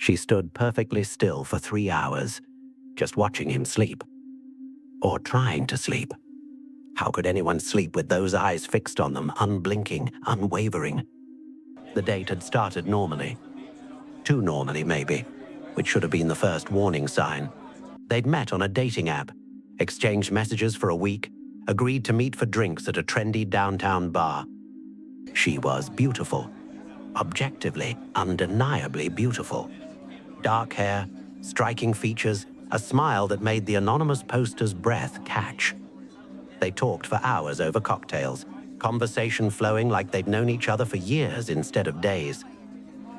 She stood perfectly still for 3 hours, just watching him sleep. Or trying to sleep. How could anyone sleep with those eyes fixed on them, unblinking, unwavering? The date had started normally. Too normally, maybe, which should have been the first warning sign. They'd met on a dating app, exchanged messages for a week, agreed to meet for drinks at a trendy downtown bar. She was beautiful. Objectively, undeniably beautiful. Dark hair, striking features, a smile that made the anonymous poster's breath catch. They talked for hours over cocktails, conversation flowing like they'd known each other for years instead of days.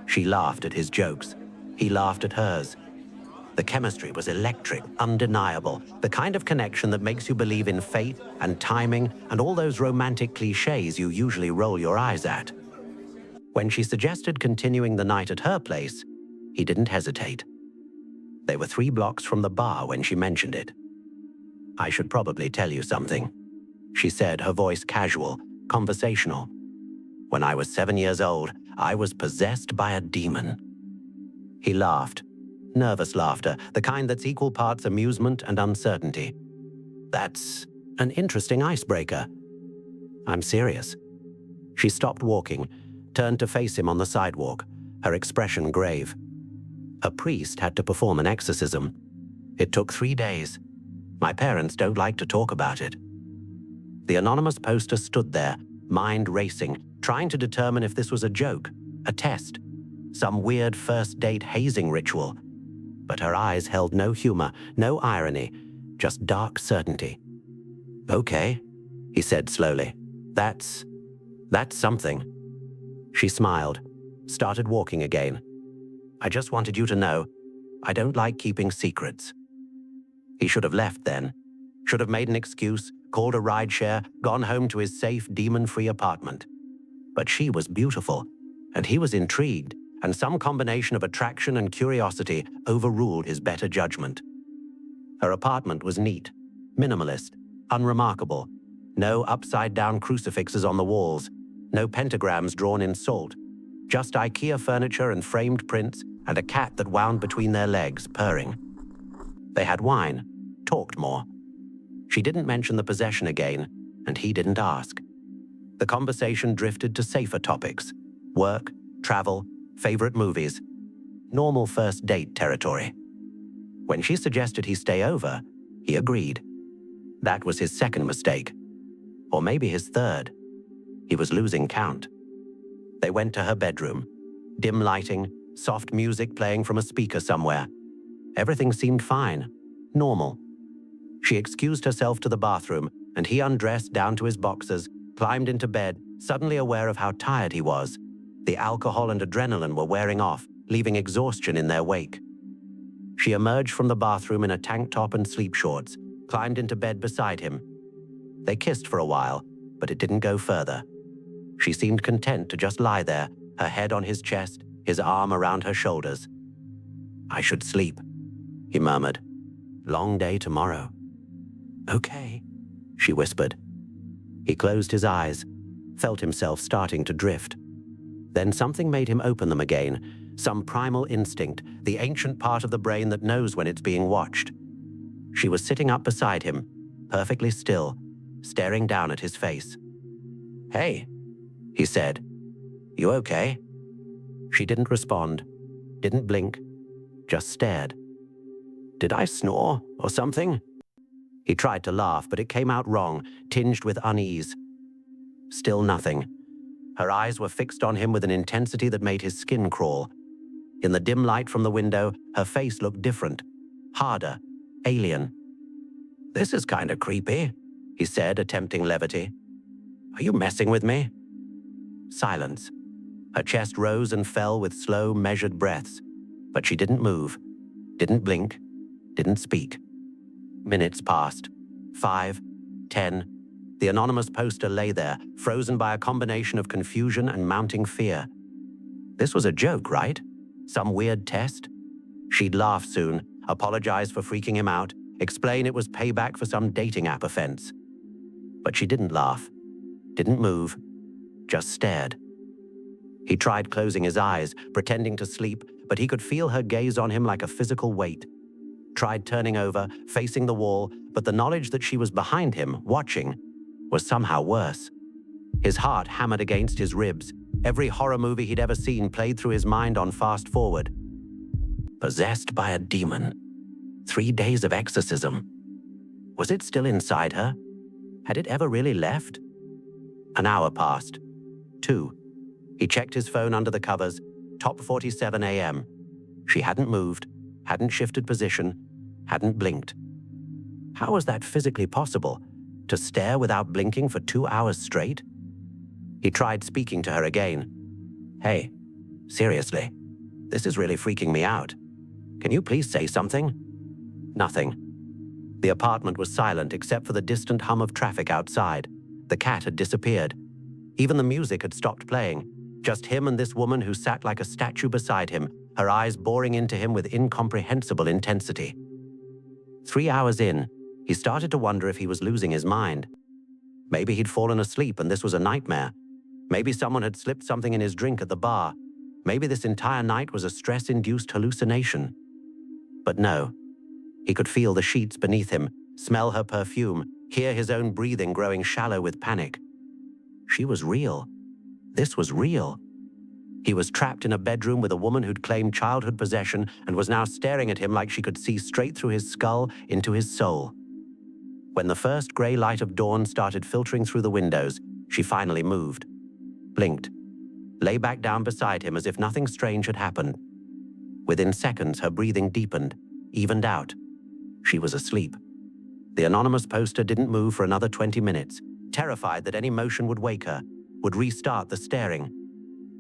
She laughed at his jokes. He laughed at hers. The chemistry was electric, undeniable, the kind of connection that makes you believe in fate and timing and all those romantic cliches you usually roll your eyes at. When she suggested continuing the night at her place, he didn't hesitate. They were 3 blocks from the bar when she mentioned it. "I should probably tell you something," she said, her voice casual, conversational. "When I was 7 years old, I was possessed by a demon." He laughed. Nervous laughter, the kind that's equal parts amusement and uncertainty. "That's an interesting icebreaker." "I'm serious." She stopped walking, turned to face him on the sidewalk, her expression grave. A priest had to perform an exorcism. It took 3 days. My parents don't like to talk about it. The anonymous poster stood there, mind racing, trying to determine if this was a joke, a test, some weird first date hazing ritual. But her eyes held no humor, no irony, just dark certainty. "Okay," he said slowly. That's something." She smiled, started walking again. "I just wanted you to know, I don't like keeping secrets." He should have left then. Should have made an excuse, called a rideshare, gone home to his safe, demon-free apartment. But she was beautiful, and he was intrigued, and some combination of attraction and curiosity overruled his better judgment. Her apartment was neat, minimalist, unremarkable. No upside-down crucifixes on the walls, no pentagrams drawn in salt, just IKEA furniture and framed prints and a cat that wound between their legs, purring. They had wine, talked more. She didn't mention the possession again, and he didn't ask. The conversation drifted to safer topics: work, travel, favorite movies, normal first date territory. When she suggested he stay over, he agreed. That was his second mistake. Or maybe his third. He was losing count. They went to her bedroom. Dim lighting, soft music playing from a speaker somewhere. Everything seemed fine, normal. She excused herself to the bathroom, and he undressed down to his boxers, climbed into bed, suddenly aware of how tired he was. The alcohol and adrenaline were wearing off, leaving exhaustion in their wake. She emerged from the bathroom in a tank top and sleep shorts, climbed into bed beside him. They kissed for a while, but it didn't go further. She seemed content to just lie there, her head on his chest, his arm around her shoulders. "I should sleep," he murmured. "Long day tomorrow." "Okay," she whispered. He closed his eyes, felt himself starting to drift. Then something made him open them again, some primal instinct, the ancient part of the brain that knows when it's being watched. She was sitting up beside him, perfectly still, staring down at his face. "Hey," he said. "You okay?" She didn't respond, didn't blink, just stared. "Did I snore or something?" He tried to laugh, but it came out wrong, tinged with unease. Still nothing. Her eyes were fixed on him with an intensity that made his skin crawl. In the dim light from the window, her face looked different, harder, alien. "This is kind of creepy," he said, attempting levity. "Are you messing with me?" Silence. Her chest rose and fell with slow, measured breaths, but she didn't move, didn't blink, didn't speak. Minutes passed. 5, 10. The anonymous poster lay there, frozen by a combination of confusion and mounting fear. This was a joke, right? Some weird test? She'd laugh soon, apologize for freaking him out, explain it was payback for some dating app offense. But she didn't laugh, didn't move, just stared. He tried closing his eyes, pretending to sleep, but he could feel her gaze on him like a physical weight. Tried turning over, facing the wall, but the knowledge that she was behind him, watching, was somehow worse. His heart hammered against his ribs. Every horror movie he'd ever seen played through his mind on fast forward. Possessed by a demon. 3 days of exorcism. Was it still inside her? Had it ever really left? An hour passed. 2. He checked his phone under the covers. Top 47 a.m. She hadn't moved, hadn't shifted position, hadn't blinked. How was that physically possible? To stare without blinking for 2 hours straight? He tried speaking to her again. Hey, seriously, this is really freaking me out. Can you please say something? Nothing. The apartment was silent except for the distant hum of traffic outside. The cat had disappeared. Even the music had stopped playing. Just him and this woman who sat like a statue beside him, her eyes boring into him with incomprehensible intensity. 3 hours in, he started to wonder if he was losing his mind. Maybe he'd fallen asleep and this was a nightmare. Maybe someone had slipped something in his drink at the bar. Maybe this entire night was a stress-induced hallucination. But no. He could feel the sheets beneath him, smell her perfume, hear his own breathing growing shallow with panic. She was real. This was real. He was trapped in a bedroom with a woman who'd claimed childhood possession and was now staring at him like she could see straight through his skull into his soul. When the first gray light of dawn started filtering through the windows, she finally moved, blinked, lay back down beside him as if nothing strange had happened. Within seconds, her breathing deepened, evened out. She was asleep. The anonymous poster didn't move for another 20 minutes, terrified that any motion would wake her, would restart the staring.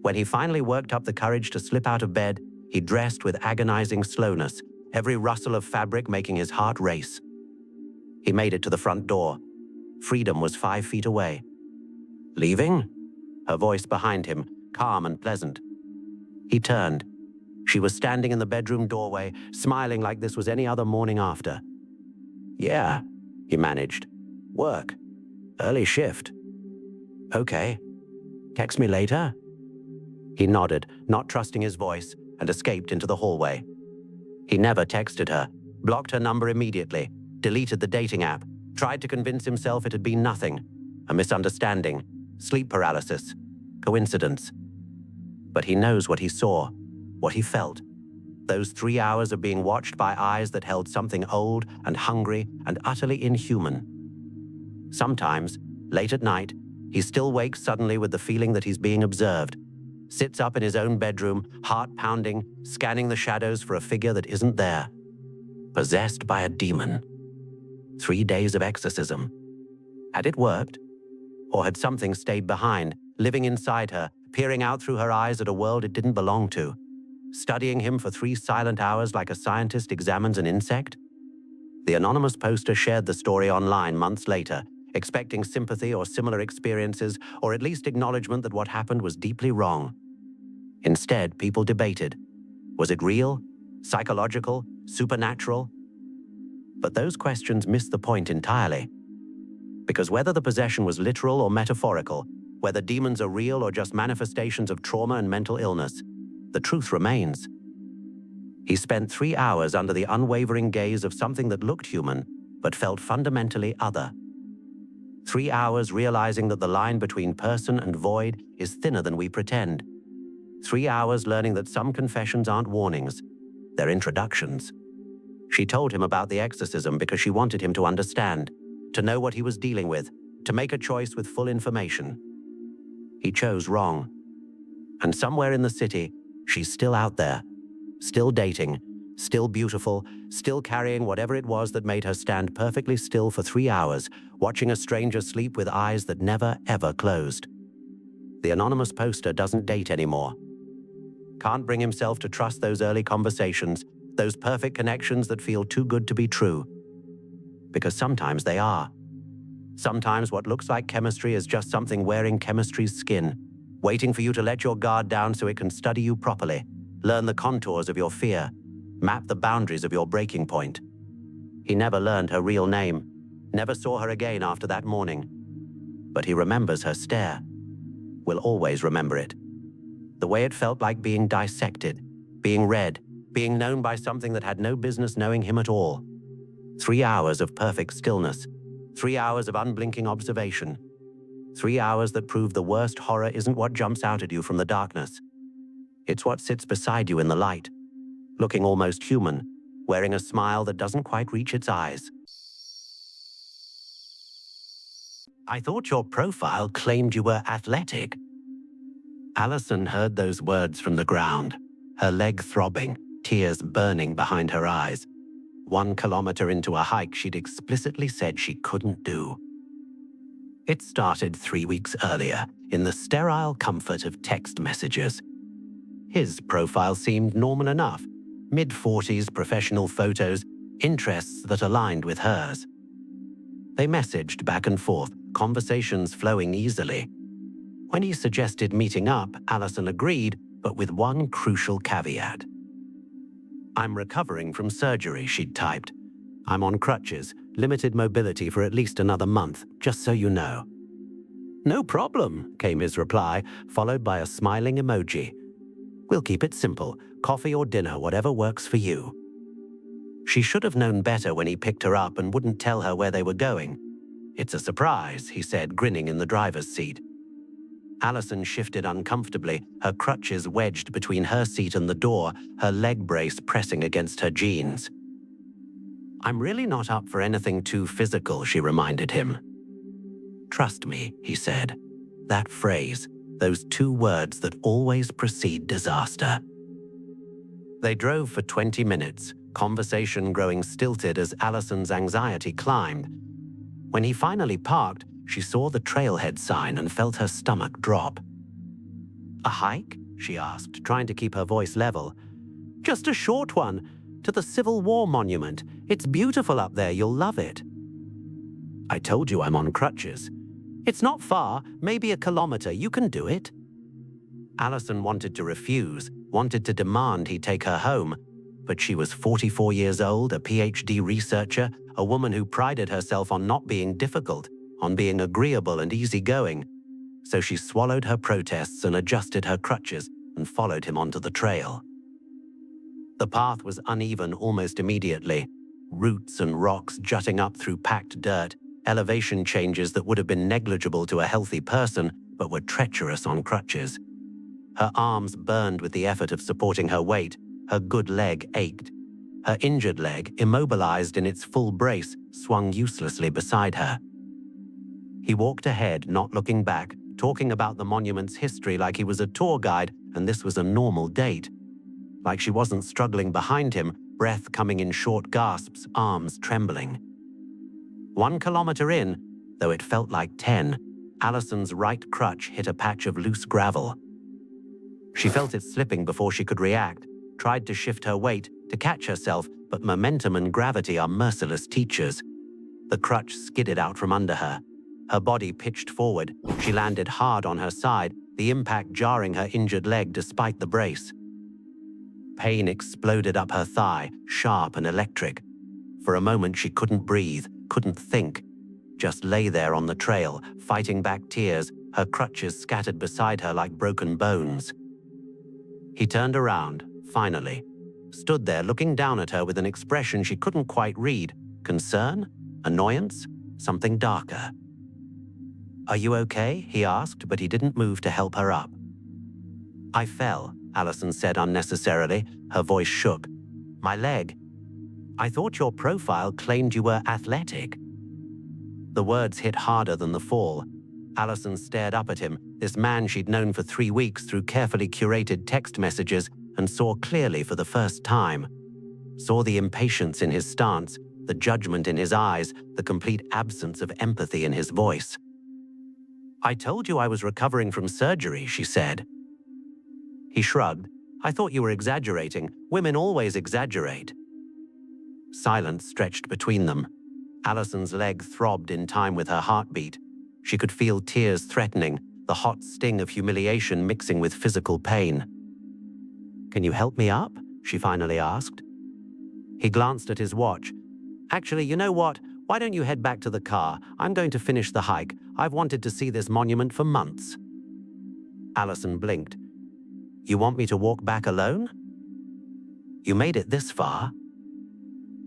When he finally worked up the courage to slip out of bed, he dressed with agonizing slowness, every rustle of fabric making his heart race. He made it to the front door. Freedom was 5 feet away. Leaving? Her voice behind him, calm and pleasant. He turned. She was standing in the bedroom doorway, smiling like this was any other morning after. Yeah, he managed. Work. Early shift. Okay. Text me later? He nodded, not trusting his voice, and escaped into the hallway. He never texted her, blocked her number immediately, deleted the dating app, tried to convince himself it had been nothing, a misunderstanding, sleep paralysis, coincidence. But he knows what he saw, what he felt. Those 3 hours of being watched by eyes that held something old and hungry and utterly inhuman. Sometimes, late at night, he still wakes suddenly with the feeling that he's being observed, sits up in his own bedroom, heart pounding, scanning the shadows for a figure that isn't there. Possessed by a demon. 3 days of exorcism. Had it worked? Or had something stayed behind, living inside her, peering out through her eyes at a world it didn't belong to? Studying him for 3 silent hours like a scientist examines an insect? The anonymous poster shared the story online months later, expecting sympathy or similar experiences, or at least acknowledgement that what happened was deeply wrong. Instead, people debated. Was it real? Psychological? Supernatural? But those questions missed the point entirely. Because whether the possession was literal or metaphorical, whether demons are real or just manifestations of trauma and mental illness, the truth remains. He spent 3 hours under the unwavering gaze of something that looked human, but felt fundamentally other. 3 hours realizing that the line between person and void is thinner than we pretend. 3 hours learning that some confessions aren't warnings, they're introductions. She told him about the exorcism because she wanted him to understand, to know what he was dealing with, to make a choice with full information. He chose wrong. And somewhere in the city, she's still out there, still dating, still beautiful, still carrying whatever it was that made her stand perfectly still for 3 hours, watching a stranger sleep with eyes that never, ever closed. The anonymous poster doesn't date anymore. Can't bring himself to trust those early conversations, those perfect connections that feel too good to be true. Because sometimes they are. Sometimes what looks like chemistry is just something wearing chemistry's skin, waiting for you to let your guard down so it can study you properly, learn the contours of your fear, map the boundaries of your breaking point. He never learned her real name, never saw her again after that morning. But he remembers her stare. Will always remember it. The way it felt like being dissected, being read, being known by something that had no business knowing him at all. 3 hours of perfect stillness, 3 hours of unblinking observation, 3 hours that prove the worst horror isn't what jumps out at you from the darkness. It's what sits beside you in the light, looking almost human, wearing a smile that doesn't quite reach its eyes. I thought your profile claimed you were athletic. Allison heard those words from the ground, her leg throbbing, tears burning behind her eyes. 1 kilometer into a hike she'd explicitly said she couldn't do. It started 3 weeks earlier, in the sterile comfort of text messages. His profile seemed normal enough, mid-40s professional photos, interests that aligned with hers. They messaged back and forth, conversations flowing easily. When he suggested meeting up, Allison agreed, but with one crucial caveat. I'm recovering from surgery, she'd typed. I'm on crutches, limited mobility for at least another month, just so you know. No problem, came his reply, followed by a smiling emoji. We'll keep it simple, coffee or dinner, whatever works for you. She should have known better when he picked her up and wouldn't tell her where they were going. It's a surprise, he said, grinning in the driver's seat. Allison shifted uncomfortably, her crutches wedged between her seat and the door, her leg brace pressing against her jeans. I'm really not up for anything too physical, she reminded him. Trust me, he said. That phrase, those 2 words that always precede disaster. They drove for 20 minutes, conversation growing stilted as Allison's anxiety climbed. When he finally parked, she saw the trailhead sign and felt her stomach drop. A hike? She asked, trying to keep her voice level. Just a short one, to the Civil War monument. It's beautiful up there, you'll love it. I told you I'm on crutches. It's not far, maybe a kilometer, you can do it. Allison wanted to refuse, wanted to demand he take her home, but she was 44 years old, a PhD researcher, a woman who prided herself on not being difficult, on being agreeable and easygoing. So she swallowed her protests and adjusted her crutches and followed him onto the trail. The path was uneven almost immediately, roots and rocks jutting up through packed dirt, elevation changes that would have been negligible to a healthy person but were treacherous on crutches. Her arms burned with the effort of supporting her weight, her good leg ached. Her injured leg, immobilized in its full brace, swung uselessly beside her. He walked ahead, not looking back, talking about the monument's history like he was a tour guide and this was a normal date. Like she wasn't struggling behind him, breath coming in short gasps, arms trembling. 1 kilometer in, though it felt like 10, Allison's right crutch hit a patch of loose gravel. She felt it slipping before she could react, tried to shift her weight, to catch herself, but momentum and gravity are merciless teachers. The crutch skidded out from under her. Her body pitched forward. She landed hard on her side, the impact jarring her injured leg despite the brace. Pain exploded up her thigh, sharp and electric. For a moment she couldn't breathe, couldn't think. Just lay there on the trail, fighting back tears, her crutches scattered beside her like broken bones. He turned around, finally, stood there looking down at her with an expression she couldn't quite read. Concern? Annoyance? Something darker. Are you okay? He asked, but he didn't move to help her up. I fell, Allison said unnecessarily. Her voice shook. My leg. I thought your profile claimed you were athletic. The words hit harder than the fall. Allison stared up at him, this man she'd known for 3 weeks through carefully curated text messages, and saw clearly for the first time. Saw the impatience in his stance, the judgment in his eyes, the complete absence of empathy in his voice. I told you I was recovering from surgery, she said. He shrugged. I thought you were exaggerating. Women always exaggerate. Silence stretched between them. Allison's leg throbbed in time with her heartbeat. She could feel tears threatening, the hot sting of humiliation mixing with physical pain. Can you help me up? She finally asked. He glanced at his watch. Actually, you know what? Why don't you head back to the car? I'm going to finish the hike. I've wanted to see this monument for months. Allison blinked. You want me to walk back alone? You made it this far?"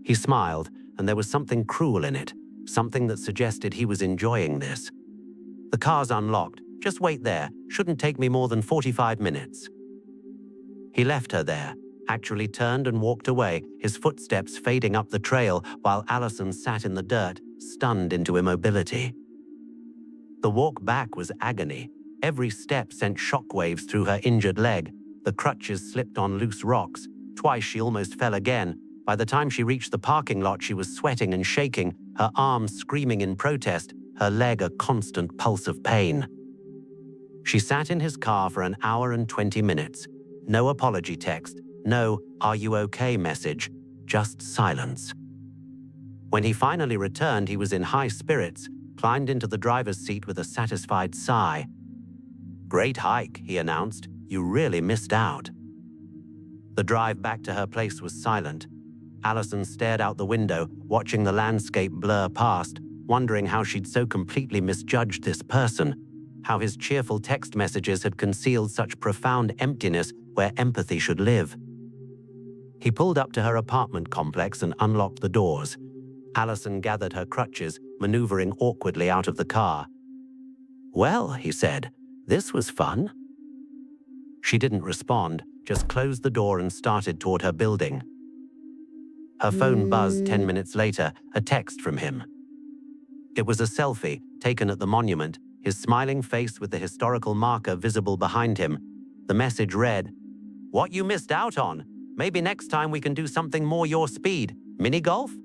He smiled, and there was something cruel in it, something that suggested he was enjoying this. "The car's unlocked. Just wait there. Shouldn't take me more than 45 minutes." He left her there, actually turned and walked away, his footsteps fading up the trail while Allison sat in the dirt, stunned into immobility. The walk back was agony. Every step sent shockwaves through her injured leg. The crutches slipped on loose rocks. Twice she almost fell again. By the time she reached the parking lot, she was sweating and shaking, her arms screaming in protest, her leg a constant pulse of pain. She sat in his car for an hour and 20 minutes. No apology text, no "Are you okay" message, just silence. When he finally returned, he was in high spirits, climbed into the driver's seat with a satisfied sigh. "Great hike," he announced. "You really missed out." The drive back to her place was silent. Allison stared out the window, watching the landscape blur past, wondering how she'd so completely misjudged this person, how his cheerful text messages had concealed such profound emptiness where empathy should live. He pulled up to her apartment complex and unlocked the doors. Allison gathered her crutches, maneuvering awkwardly out of the car. "Well," he said, "this was fun." She didn't respond, just closed the door and started toward her building. Her phone buzzed 10 minutes later, a text from him. It was a selfie taken at the monument, his smiling face with the historical marker visible behind him. The message read, "What you missed out on? Maybe next time we can do something more your speed. Mini golf?"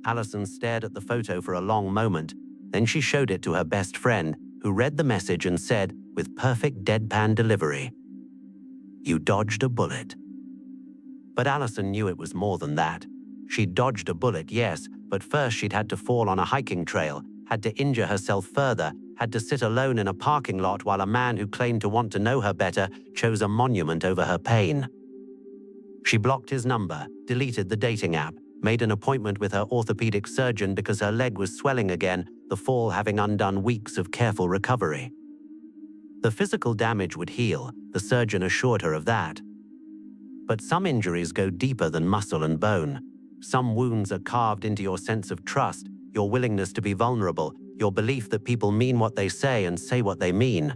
Allison stared at the photo for a long moment. Then she showed it to her best friend, who read the message and said, with perfect deadpan delivery, "You dodged a bullet." But Allison knew it was more than that. She'd dodged a bullet, yes, but first she'd had to fall on a hiking trail, had to injure herself further, had to sit alone in a parking lot while a man who claimed to want to know her better chose a monument over her pain. She blocked his number, deleted the dating app, made an appointment with her orthopedic surgeon because her leg was swelling again, the fall having undone weeks of careful recovery. The physical damage would heal, the surgeon assured her of that. But some injuries go deeper than muscle and bone. Some wounds are carved into your sense of trust, your willingness to be vulnerable, your belief that people mean what they say and say what they mean.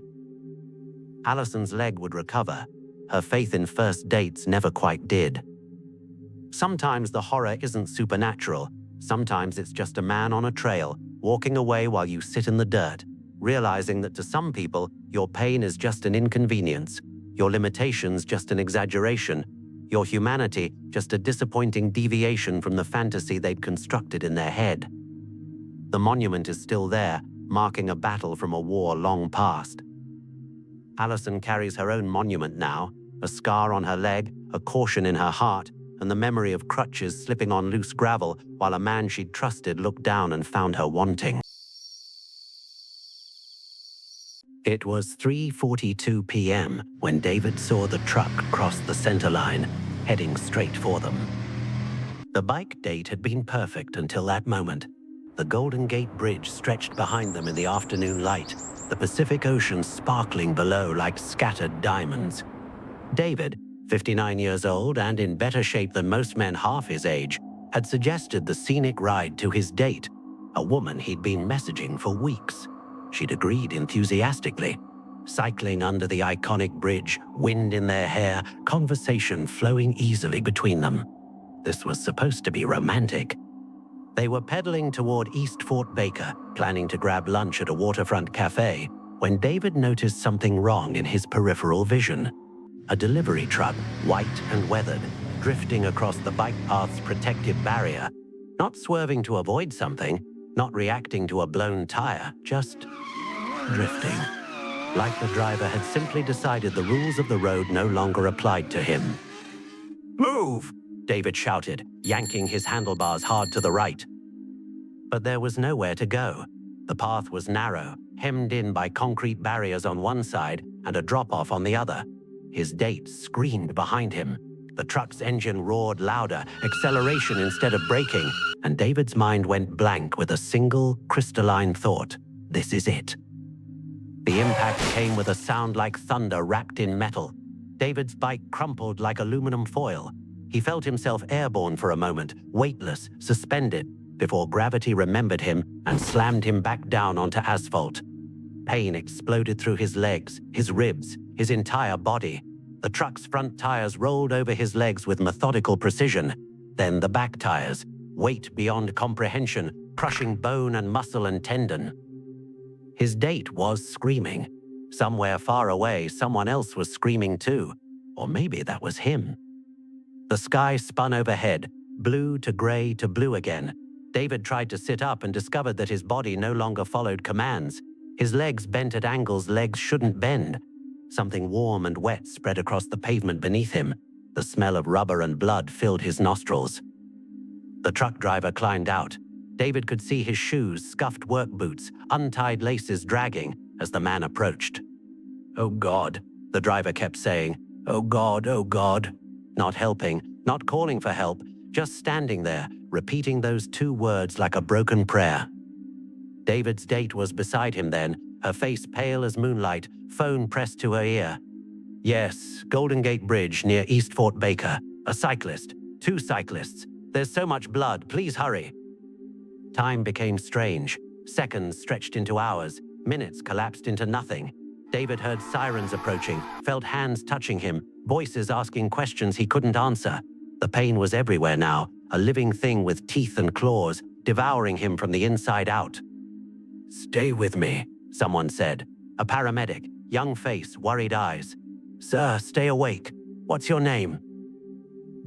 Allison's leg would recover. Her faith in first dates never quite did. Sometimes the horror isn't supernatural. Sometimes it's just a man on a trail, walking away while you sit in the dirt, realizing that to some people, your pain is just an inconvenience, your limitations just an exaggeration, your humanity just a disappointing deviation from the fantasy they'd constructed in their head. The monument is still there, marking a battle from a war long past. Allison carries her own monument now, a scar on her leg, a caution in her heart, and the memory of crutches slipping on loose gravel while a man she'd trusted looked down and found her wanting. It was 3:42 p.m. when David saw the truck cross the center line, heading straight for them. The bike date had been perfect until that moment. The Golden Gate Bridge stretched behind them in the afternoon light, the Pacific Ocean sparkling below like scattered diamonds. David, 59 years old and in better shape than most men half his age, had suggested the scenic ride to his date, a woman he'd been messaging for weeks. She'd agreed enthusiastically. Cycling under the iconic bridge, wind in their hair, conversation flowing easily between them. This was supposed to be romantic. They were pedaling toward East Fort Baker, planning to grab lunch at a waterfront cafe, when David noticed something wrong in his peripheral vision. A delivery truck, white and weathered, drifting across the bike path's protective barrier, not swerving to avoid something, not reacting to a blown tire, just drifting. Like the driver had simply decided the rules of the road no longer applied to him. "Move!" David shouted, yanking his handlebars hard to the right. But there was nowhere to go. The path was narrow, hemmed in by concrete barriers on one side and a drop-off on the other. His date screamed behind him. The truck's engine roared louder, acceleration instead of braking, and David's mind went blank with a single, crystalline thought. This is it. The impact came with a sound like thunder wrapped in metal. David's bike crumpled like aluminum foil. He felt himself airborne for a moment, weightless, suspended, before gravity remembered him and slammed him back down onto asphalt. Pain exploded through his legs, his ribs, his entire body. The truck's front tires rolled over his legs with methodical precision. Then the back tires, weight beyond comprehension, crushing bone and muscle and tendon. His date was screaming. Somewhere far away, someone else was screaming too. Or maybe that was him. The sky spun overhead, blue to gray to blue again. David tried to sit up and discovered that his body no longer followed commands. His legs bent at angles legs shouldn't bend. Something warm and wet spread across the pavement beneath him. The smell of rubber and blood filled his nostrils. The truck driver climbed out. David could see his shoes, scuffed work boots, untied laces dragging as the man approached. "Oh God," the driver kept saying. "Oh God, oh God." Not helping, not calling for help, just standing there, repeating those two words like a broken prayer. David's date was beside him then, her face pale as moonlight, phone pressed to her ear. "Yes, Golden Gate Bridge near East Fort Baker. A cyclist. 2 cyclists. There's so much blood, please hurry." Time became strange. Seconds stretched into hours. Minutes collapsed into nothing. David heard sirens approaching, felt hands touching him, voices asking questions he couldn't answer. The pain was everywhere now, a living thing with teeth and claws, devouring him from the inside out. "Stay with me," someone said. A paramedic, young face, worried eyes. "Sir, stay awake. What's your name?"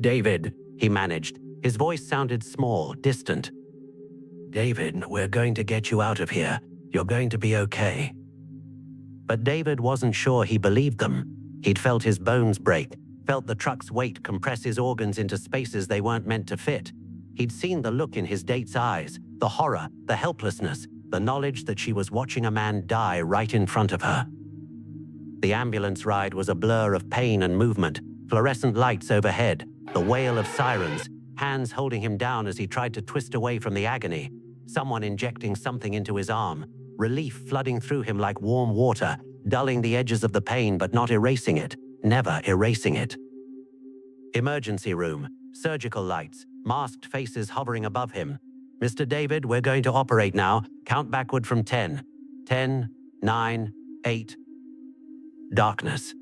"David," he managed. His voice sounded small, distant. "David, we're going to get you out of here. You're going to be okay." But David wasn't sure he believed them. He'd felt his bones break, felt the truck's weight compress his organs into spaces they weren't meant to fit. He'd seen the look in his date's eyes, the horror, the helplessness, the knowledge that she was watching a man die right in front of her. The ambulance ride was a blur of pain and movement, fluorescent lights overhead, the wail of sirens, hands holding him down as he tried to twist away from the agony, someone injecting something into his arm, relief flooding through him like warm water, dulling the edges of the pain but not erasing it, never erasing it. Emergency room, surgical lights, masked faces hovering above him. "Mr. David, we're going to operate now. Count backward from 10. 10, 9, 8. Darkness.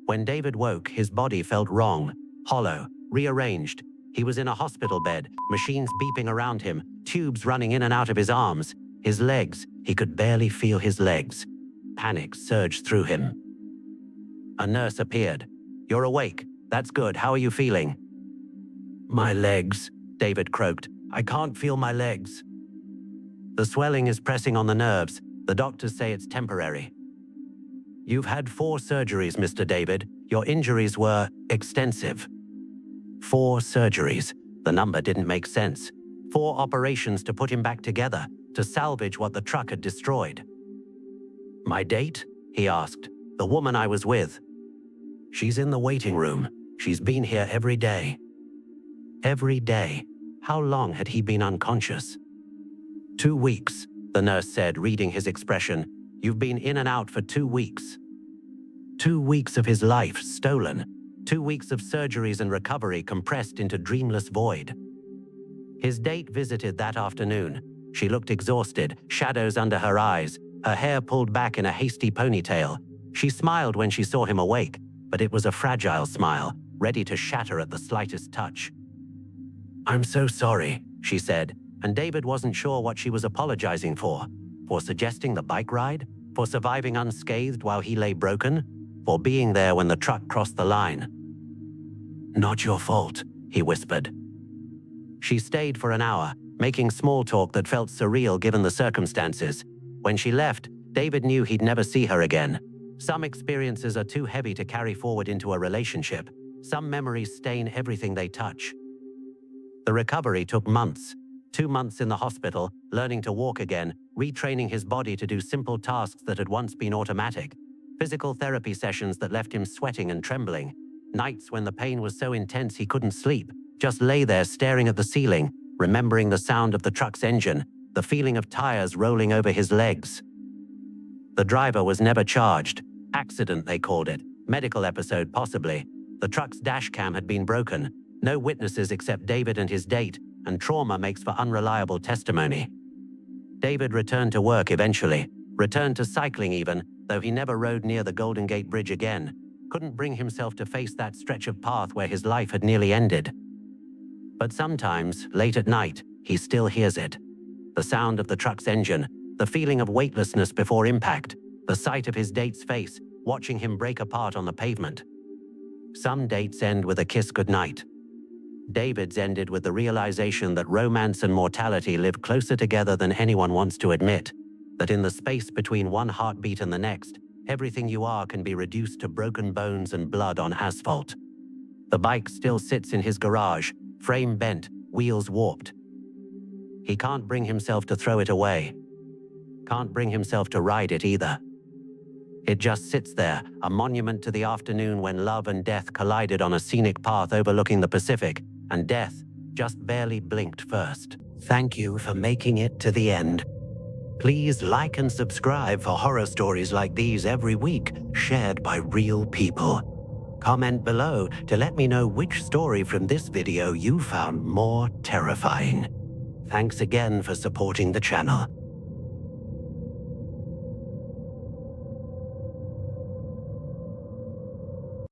When David woke, his body felt wrong, hollow, rearranged. He was in a hospital bed, machines beeping around him, tubes running in and out of his arms. His legs, he could barely feel his legs. Panic surged through him. A nurse appeared. "You're awake. That's good. How are you feeling?" "My legs," David croaked. "I can't feel my legs." "The swelling is pressing on the nerves. The doctors say it's temporary." "You've had 4 surgeries, Mr. David. Your injuries were extensive." 4 surgeries. The number didn't make sense. 4 operations to put him back together, to salvage what the truck had destroyed. "My date?" he asked. "The woman I was with." "She's in the waiting room. She's been here every day." Every day. How long had he been unconscious? 2 weeks, the nurse said, reading his expression. "You've been in and out for 2 weeks." 2 weeks of his life stolen. 2 weeks of surgeries and recovery compressed into dreamless void. His date visited that afternoon. She looked exhausted, shadows under her eyes, her hair pulled back in a hasty ponytail. She smiled when she saw him awake, but it was a fragile smile, ready to shatter at the slightest touch. "I'm so sorry," she said, and David wasn't sure what she was apologizing for. For suggesting the bike ride? For surviving unscathed while he lay broken? For being there when the truck crossed the line? "Not your fault," he whispered. She stayed for an hour, making small talk that felt surreal given the circumstances. When she left, David knew he'd never see her again. Some experiences are too heavy to carry forward into a relationship. Some memories stain everything they touch. The recovery took months. 2 months in the hospital, learning to walk again, retraining his body to do simple tasks that had once been automatic. Physical therapy sessions that left him sweating and trembling. Nights when the pain was so intense he couldn't sleep, just lay there staring at the ceiling, remembering the sound of the truck's engine, the feeling of tires rolling over his legs. The driver was never charged. Accident, they called it. Medical episode, possibly. The truck's dash cam had been broken. No witnesses except David and his date, and trauma makes for unreliable testimony. David returned to work eventually, returned to cycling even, though he never rode near the Golden Gate Bridge again, couldn't bring himself to face that stretch of path where his life had nearly ended. But sometimes, late at night, he still hears it. The sound of the truck's engine, the feeling of weightlessness before impact, the sight of his date's face, watching him break apart on the pavement. Some dates end with a kiss goodnight. David's ended with the realization that romance and mortality live closer together than anyone wants to admit, that in the space between one heartbeat and the next, everything you are can be reduced to broken bones and blood on asphalt. The bike still sits in his garage, frame bent, wheels warped. He can't bring himself to throw it away. Can't bring himself to ride it either. It just sits there, a monument to the afternoon when love and death collided on a scenic path overlooking the Pacific, and death just barely blinked first. Thank you for making it to the end. Please like and subscribe for horror stories like these every week, shared by real people. Comment below to let me know which story from this video you found more terrifying. Thanks again for supporting the channel.